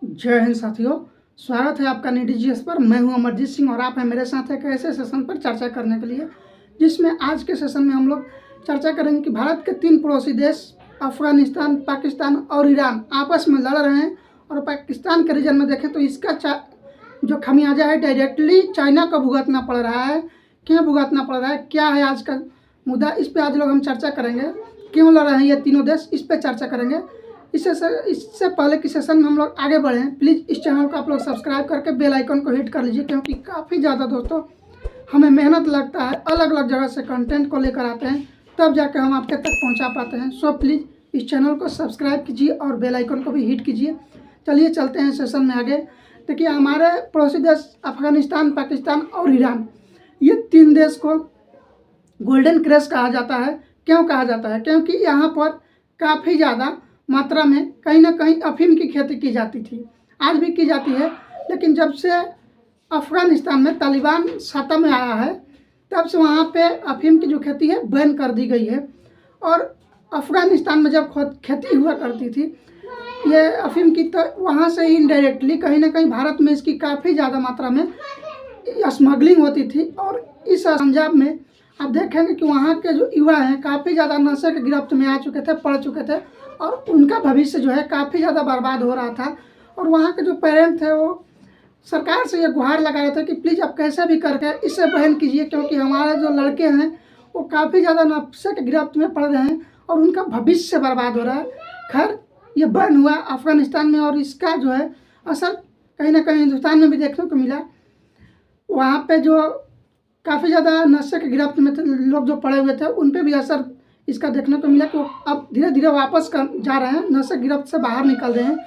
जय हिंद साथियों, स्वागत है आपका नीडी जीएस पर। मैं हूं अमरजीत सिंह और आप हैं मेरे साथ एक ऐसे सेशन पर चर्चा करने के लिए जिसमें आज के सेशन में हम लोग चर्चा करेंगे कि भारत के 3 पड़ोसी देश अफगानिस्तान, पाकिस्तान और ईरान आपस में लड़ रहे हैं। और पाकिस्तान के रीजन में देखें तो इसका जो खमियाजा है डायरेक्टली चाइना को भुगतना पड़ रहा है। क्यों भुगतना पड़ रहा है, क्या है आज का मुद्दा, इस पर आज लोग हम चर्चा करेंगे। क्यों लड़ रहे हैं ये तीनों देश, इस पर चर्चा करेंगे। इससे पहले कि सेशन में हम लोग आगे बढ़ें, प्लीज़ इस चैनल को आप लोग सब्सक्राइब करके बेल आइकन को हिट कर लीजिए, क्योंकि काफ़ी ज़्यादा दोस्तों हमें मेहनत लगता है, अलग अलग जगह से कंटेंट को लेकर आते हैं, तब जाकर हम आपके तक पहुंचा पाते हैं। सो प्लीज़ इस चैनल को सब्सक्राइब कीजिए और बेल आइकन को भी हिट कीजिए। चलिए चलते हैं सेशन में आगे। देखिए, हमारे पड़ोसी देश अफगानिस्तान, पाकिस्तान और ईरान, ये 3 देश को गोल्डन क्रेश कहा जाता है। क्यों कहा जाता है? क्योंकि यहाँ पर काफ़ी ज़्यादा मात्रा में कहीं ना कहीं अफीम की खेती की जाती थी, आज भी की जाती है। लेकिन जब से अफ़गानिस्तान में तालिबान सत्ता में आया है, तब से वहाँ पे अफीम की जो खेती है बैन कर दी गई है। और अफ़गानिस्तान में जब खेती हुआ करती थी ये अफीम की, तो वहाँ से ही इनडायरेक्टली कहीं ना कहीं भारत में इसकी काफ़ी ज़्यादा मात्रा में स्मगलिंग होती थी। और इस पंजाब में आप देखेंगे कि वहाँ के जो युवा हैं काफ़ी ज़्यादा नशे के गिरफ्त में आ चुके थे, पड़ चुके थे, और उनका भविष्य जो है काफ़ी ज़्यादा बर्बाद हो रहा था। और वहाँ के जो पेरेंट थे वो सरकार से ये गुहार लगा रहे थे कि प्लीज़ आप कैसे भी करके इसे बैन कीजिए, क्योंकि हमारे जो लड़के हैं वो काफ़ी ज़्यादा नशे के गिरफ्त में पड़ रहे हैं और उनका भविष्य बर्बाद हो रहा है। खैर, ये बैन हुआ अफ़गानिस्तान में और इसका जो है असर कहीं ना कहीं हिंदुस्तान में भी देखने को मिला। वहाँ पे जो काफ़ी ज़्यादा नशे के गिरफ्त में थे लोग जो पड़े हुए थे, उन पे भी असर इसका देखने को मिला कि वो अब धीरे धीरे वापस जा रहे हैं, नशे गिरफ्त से बाहर निकल रहे हैं।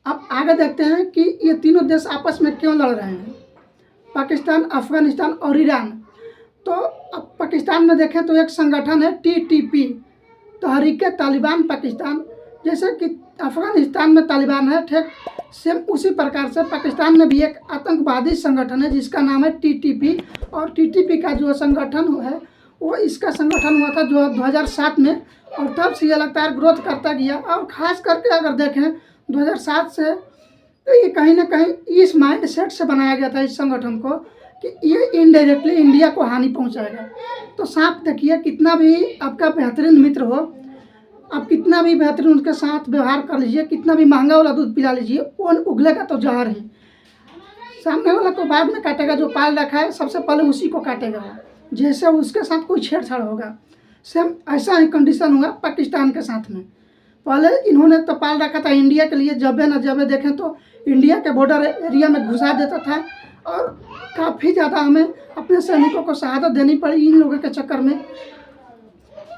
अब आगे देखते हैं कि ये तीनों देश आपस में क्यों लड़ रहे हैं, पाकिस्तान, अफ़गानिस्तान और ईरान। तो अब पाकिस्तान में देखें तो एक संगठन है TTP, तहरीक तालिबान पाकिस्तान। जैसे कि अफ़गानिस्तान में तालिबान है, ठीक सेम उसी प्रकार से पाकिस्तान में भी एक आतंकवादी संगठन है जिसका नाम है TTP। और TTP का जो संगठन है वो इसका संगठन हुआ था जो 2007 में, और तब से ये लगातार ग्रोथ करता गया। और ख़ास करके अगर देखें 2007 से, तो ये कहीं ना कहीं इस माइंड सेट से बनाया गया था इस संगठन को कि ये इनडायरेक्टली इंडिया को हानि पहुंचाएगा। तो साफ देखिए, कितना भी आपका बेहतरीन मित्र हो, आप कितना भी बेहतरीन उनके साथ व्यवहार कर लीजिए, कितना भी महंगा वाला दूध पिला लीजिए, वो उगलेगा तो जहर ही। सामने वाला को बाद में काटेगा, जो पाल रखा है सबसे पहले उसी को काटेगा, जैसे उसके साथ कोई छेड़छाड़ होगा। सेम ऐसा ही कंडीशन हुआ पाकिस्तान के साथ में। पहले इन्होंने तो पाल रखा था इंडिया के लिए, जब न जब देखें तो इंडिया के बॉर्डर एरिया में घुसा देता था, और काफ़ी ज़्यादा हमें अपने सैनिकों को शहादत देनी पड़ी इन लोगों के चक्कर में।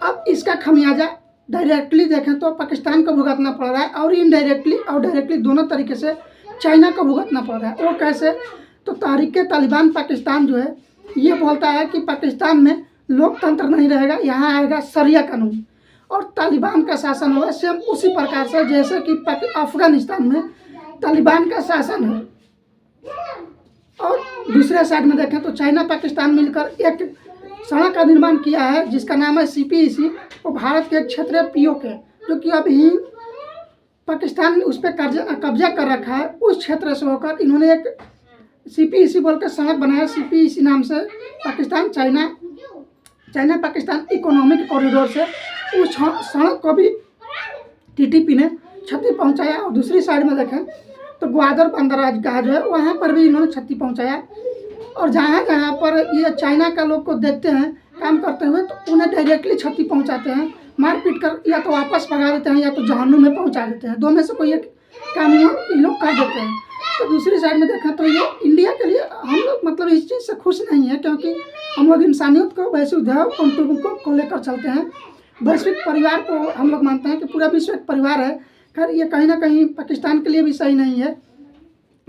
अब इसका खमियाजा डायरेक्टली देखें तो पाकिस्तान को भुगतना पड़ रहा है, और इनडायरेक्टली और डायरेक्टली दोनों तरीके से चाइना को भुगतना पड़ रहा है। वो कैसे? तो तहरीक तालिबान पाकिस्तान जो है ये बोलता है कि पाकिस्तान में लोकतंत्र नहीं रहेगा, यहाँ आएगा शरिया कानून और तालिबान का शासन होगा। सेम उसी प्रकार से जैसे कि अफ़गानिस्तान में तालिबान का शासन है। और दूसरे साइड में देखें तो चाइना पाकिस्तान मिलकर एक सड़क का निर्माण किया है जिसका नाम है CPEC। वो भारत के एक क्षेत्रीय POK, जो कि अभी पाकिस्तान ने उस पर कब्जा कर रखा है, उस क्षेत्र से होकर इन्होंने एक CPEC बोल कर सड़क बनाया। CPEC नाम से चाइना पाकिस्तान इकोनॉमिक कॉरिडोर से उस सड़क को भी TTP ने क्षति पहुंचाया। और दूसरी साइड में देखें तो ग्वादर बंदरगाह जो है वहाँ पर भी इन्होंने क्षति पहुंचाया। और जहाँ जहाँ पर ये चाइना का लोग को देखते हैं काम करते हुए, तो उन्हें डायरेक्टली क्षति पहुंचाते हैं, मार पीट कर या तो वापस भगा देते हैं या तो जहन्नुम में पहुंचा देते हैं। दो में से कोई एक काम ये लोग कर देते हैं। तो दूसरी साइड में देखा तो ये इंडिया के लिए हम लोग मतलब इस चीज़ से खुश नहीं है, क्योंकि हम लोग इंसानियत को, वैश्विक को लेकर चलते हैं। वैश्विक परिवार को हम लोग मानते हैं कि पूरा विश्व एक परिवार है। खैर, ये कहीं ना कहीं पाकिस्तान के लिए भी सही नहीं है,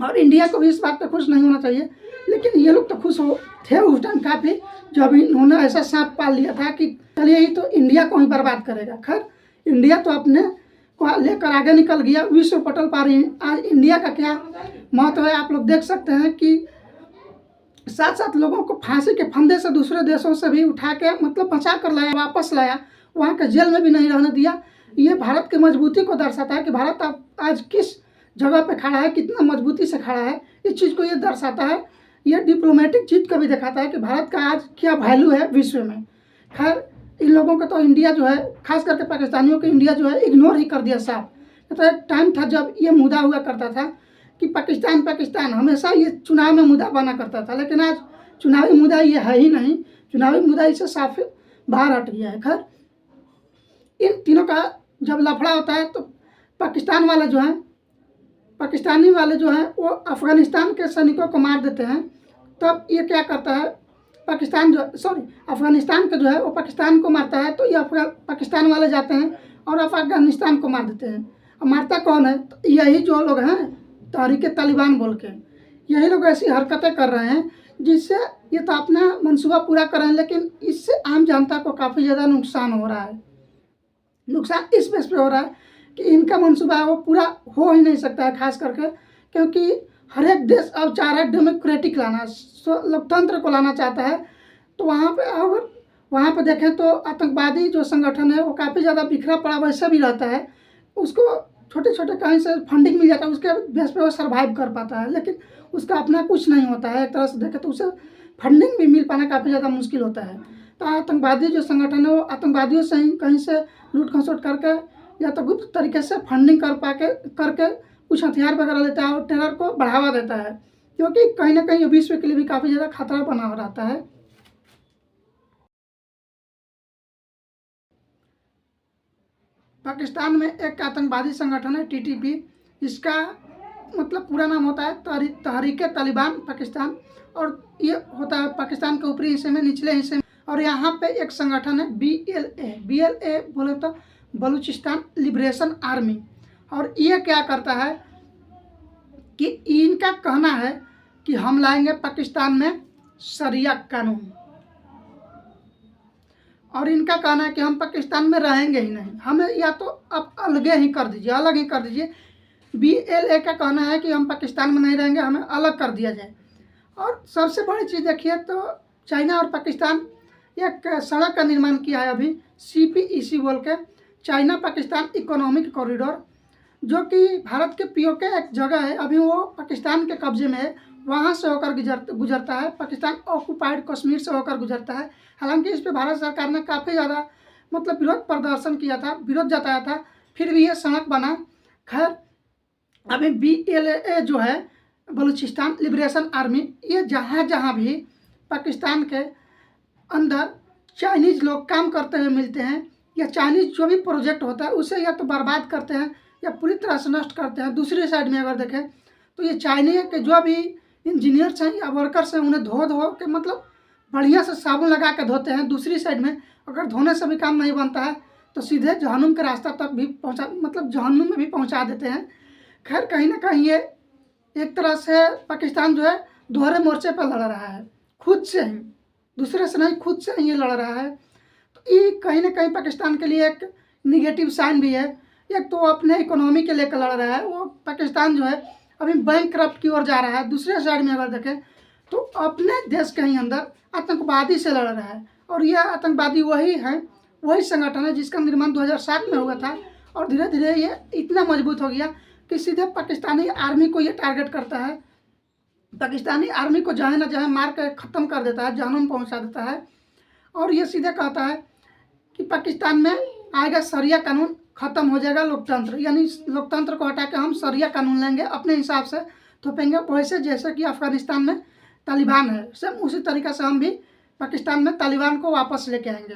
और इंडिया को भी इस बात पर खुश नहीं होना चाहिए। लेकिन ये लोग तो खुश थे उस टाइम काफ़ी, जो अभी इन्होंने ऐसा सांप पाल लिया था कि चलिए ये तो इंडिया को ही बर्बाद करेगा। खैर, इंडिया तो अपने को लेकर आगे निकल गया, विश्व पटल पर। आज इंडिया का क्या महत्व है आप लोग देख सकते हैं कि साथ साथ लोगों को फांसी के फंदे से दूसरे देशों से भी उठा के मतलब बचा कर लाया, वापस लाया, वहाँ के जेल में भी नहीं रहने दिया। ये भारत की मजबूती को दर्शाता है कि भारत आज किस जगह पे खड़ा है, कितना मजबूती से खड़ा है, इस चीज़ को ये दर्शाता है। ये डिप्लोमेटिक जीत को भी दिखाता है कि भारत का आज क्या वैल्यू है विश्व में। खैर इन लोगों को तो इंडिया जो है, खास करके पाकिस्तानियों को इंडिया जो है इग्नोर ही कर दिया साफ। तो एक टाइम था जब ये मुद्दा हुआ करता था कि पाकिस्तान पाकिस्तान हमेशा ये चुनाव में मुद्दा बना करता था, लेकिन आज चुनावी मुद्दा ये है ही नहीं। चुनावी मुद्दा इससे साफ बाहर हट गया है। खैर इन तीनों का जब लफड़ा होता है तो पाकिस्तानी वाले जो हैं वो अफ़गानिस्तान के सैनिकों को मार देते हैं। तब ये क्या करता है, अफ़गानिस्तान का जो है वो पाकिस्तान को मारता है, तो ये पाकिस्तान वाले जाते हैं और अफ़गानिस्तान को मार देते हैं। अब मारता कौन है, तो यही जो लोग हैं तहरीक तालिबान बोल के, यही लोग ऐसी हरकतें कर रहे हैं जिससे ये तो अपना मंसूबा पूरा कर रहे हैं, लेकिन इससे आम जनता को काफ़ी ज़्यादा नुकसान हो रहा है। नुकसान इस बेस पे हो रहा है कि इनका मंसूबा है वो पूरा हो ही नहीं सकता है, खास करके क्योंकि हर एक देश अब चाह रहा है डेमोक्रेटिक लाना, लोकतंत्र को लाना चाहता है। तो वहाँ पे देखें तो आतंकवादी जो संगठन है वो काफ़ी ज़्यादा बिखरा पड़ा वैसा भी रहता है। उसको छोटे छोटे कहीं से फंडिंग मिल जाता है, उसके बेस पे वो सर्वाइव कर पाता है, लेकिन उसका अपना कुछ नहीं होता है। एक तरह से देखें तो उसे फंडिंग भी मिल पाना काफ़ी ज़्यादा मुश्किल होता है। तो आतंकवादी जो संगठन है वो आतंकवादियों से ही कहीं से लूट खसोट करके या तो गुप्त तरीके से फंडिंग करके कुछ हथियार वगैरह लेता है और टेरर को बढ़ावा देता है, क्योंकि कहीं ना कहीं विश्व के लिए भी काफ़ी ज़्यादा खतरा बना रहता है। पाकिस्तान में एक आतंकवादी संगठन है टीटीपी, जिसका मतलब पूरा नाम होता है तहरीक तालिबान पाकिस्तान, और ये होता है पाकिस्तान के ऊपरी हिस्से में, निचले हिस्से में। और यहाँ पे एक संगठन है BLA बोले तो बलूचिस्तान लिबरेशन आर्मी। और ये क्या करता है कि इनका कहना है कि हम लाएंगे पाकिस्तान में शरिया कानून, और इनका कहना है कि हम पाकिस्तान में रहेंगे ही नहीं, हमें या तो अब अलग ही कर दीजिए। BLA का कहना है कि हम पाकिस्तान में नहीं रहेंगे, हमें अलग कर दिया जाए। और सबसे बड़ी चीज़ देखिए तो चाइना और पाकिस्तान एक सड़क का निर्माण किया है अभी, CPEC बोल के, चाइना पाकिस्तान इकोनॉमिक कॉरिडोर, जो कि भारत के POK एक जगह है, अभी वो पाकिस्तान के कब्जे में है। वहाँ से होकर गुजरता है, पाकिस्तान ऑक्युपाइड कश्मीर से होकर गुजरता है। हालांकि इस पर भारत सरकार ने काफ़ी ज़्यादा मतलब विरोध प्रदर्शन किया था, विरोध जताया था, फिर भी ये सड़क बना। खैर अभी BLA जो है बलूचिस्तान लिबरेशन आर्मी, ये जहाँ भी पाकिस्तान के अंदर चाइनीज़ लोग काम करते हुए मिलते हैं, या चाइनीज़ जो भी प्रोजेक्ट होता है उसे या तो बर्बाद करते हैं या पूरी तरह से नष्ट करते हैं। दूसरी साइड में अगर देखें तो ये चाइनीज़ के जो भी इंजीनियर्स हैं या वर्कर्स हैं उन्हें धो के मतलब बढ़िया से साबुन लगा के धोते हैं। दूसरी साइड में अगर धोने से भी काम नहीं बनता है तो सीधे जहन्नुम के रास्ता तक भी जहन्नुम में भी पहुँचा देते हैं। खैर कहीं ना कहीं ये एक तरह से पाकिस्तान जो है दोहरे मोर्चे पर लड़ रहा है, खुद से ही, दूसरे से नहीं, खुद से ही ये लड़ रहा है। तो ये कहीं ना कहीं पाकिस्तान के लिए एक निगेटिव साइन भी है। एक तो अपने इकोनॉमी के लेकर लड़ रहा है, वो पाकिस्तान जो है अभी बैंकक्रप्ट की ओर जा रहा है। दूसरे साइड में अगर देखें तो अपने देश के ही अंदर आतंकवादी से लड़ रहा है, और यह आतंकवादी वही संगठन है जिसका निर्माण 2007 में हुआ था, और धीरे धीरे ये इतना मजबूत हो गया कि सीधे पाकिस्तानी आर्मी को ये टारगेट करता है। पाकिस्तानी आर्मी को जहाँ न जहाँ मार कर ख़त्म कर देता है, जहन्नुम पहुँचा देता है। और ये सीधे कहता है कि पाकिस्तान में आएगा शरिया कानून, ख़त्म हो जाएगा लोकतंत्र, यानी लोकतंत्र को हटा के हम शरिया कानून लेंगे, अपने हिसाब से थोपेंगे, वैसे जैसे कि अफ़गानिस्तान में तालिबान है, सेम उसी तरीक़े से हम भी पाकिस्तान में तालिबान को वापस लेके आएंगे।